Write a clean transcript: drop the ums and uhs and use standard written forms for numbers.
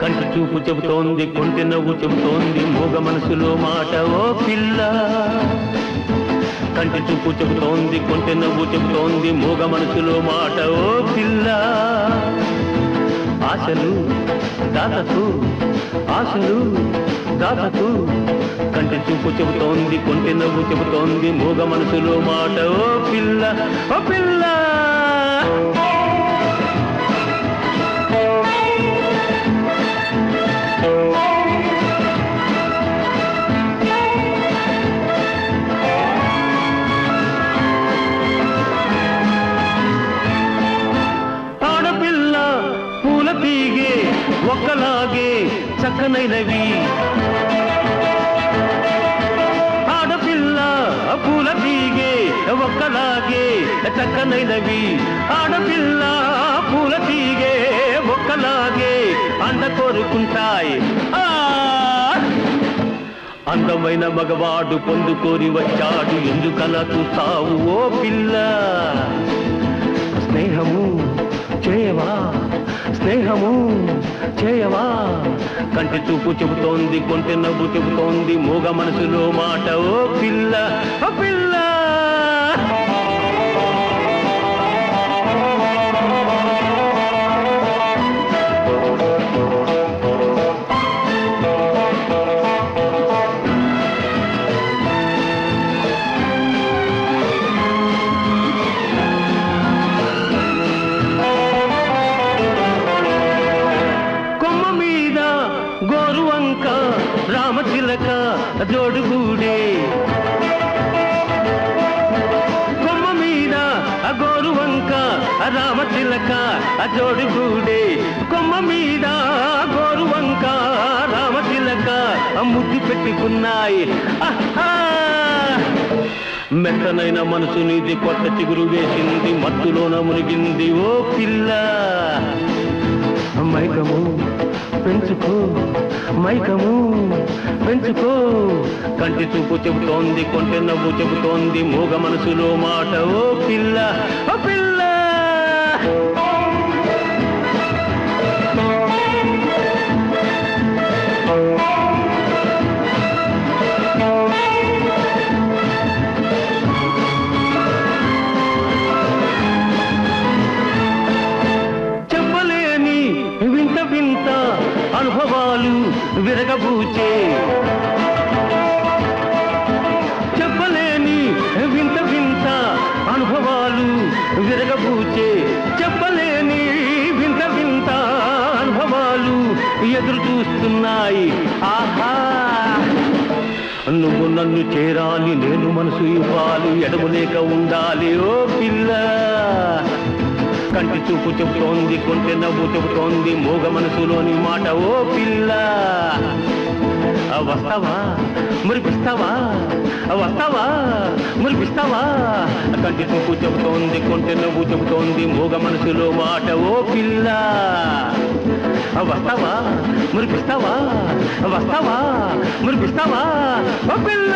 కంటి చూపు చెబుతోంది, కొంటె నవ్వు చెబుతోంది, మూగ మనసులో మాట ఓ పిల్ల. కంటి చూపు చెబుతోంది, కొంటె నవ్వు చెబుతోంది, మూగ మనసులో మాట ఓ పిల్ల. ఆశలు దాతకు, ఆశలు దాతకు, కంటి చూపు చెబుతోంది, కొంటె నవ్వు చెబుతోంది, మూగ మనసులో మాట ఓ పిల్ల, ఓ పిల్ల. ఒక్కలాగే చక్కనైనవి ఆడపిల్ల పూల తీగే, ఒక్కలాగే చక్కనైనవి ఆడపిల్ల పూల తీగే, ఒక్కలాగే అండ కోరుకుంటాయి. అందమైన మగవాడు పొందుకోరి వచ్చాడు, ఎందుకలా చూస్తావు ఓ పిల్ల. స్నేహము చేయవా, స్నేహము చేయవా, కంటి చూపు చెబుతోంది, కొంటె నవ్వు చెబుతోంది, మూగ మనసులో మాట ఓ పిల్ల, ఓ పిల్ల. గోరువంక రామచిలక జోడుగూడే, కొమ్మ మీద గోరువంక రామచిలక జోడుగూడే, కొమ్మ మీద గోరువంక రామచిలక ముద్దు పెట్టుకున్నాయి. మెత్తనైన మనసు నీది, కొత్త చిగురు వేసింది, మత్తులోన మునిగింది ఓ పిల్ల. మైకము పెంచుకో, మైకము పెంచుకో, కంటి చూపు చెబుతోంది, కొంటె నవ్వు చెబుతోంది, మూగ మనసులో మాట ఓ పిల్ల, ఓ పిల్ల. చెప్పలేని వింత వింత అనుభవాలు విరగబూచే, చెప్పలేని వింత వింత అనుభవాలు విరగబూచే, చెప్పలేని వింత వింత అనుభవాలు ఎదురు చూస్తున్నాయి. ఆహా, నువ్వు నన్ను చేరాలి, నేను మనసు ఇవ్వాలి, ఎడమలేక ఉండాలి ఓ పిల్ల. కంటి చూపు చెబుతోంది, కొంటె నవ్వు చెబుతోంది, మూగ మనసులోని మాట ఓ పిల్ల. వస్తావా మురిపిస్తావా, వస్తావా మురిపిస్తావా, కంటి చూపు చెబుతోంది, కొంటె నవ్వు చెబుతోంది, మూగ మనసులో మాట ఓ పిల్ల. వస్తావా మురిపిస్తావా, వస్తావా మురిపిస్తావా ఓ పిల్ల.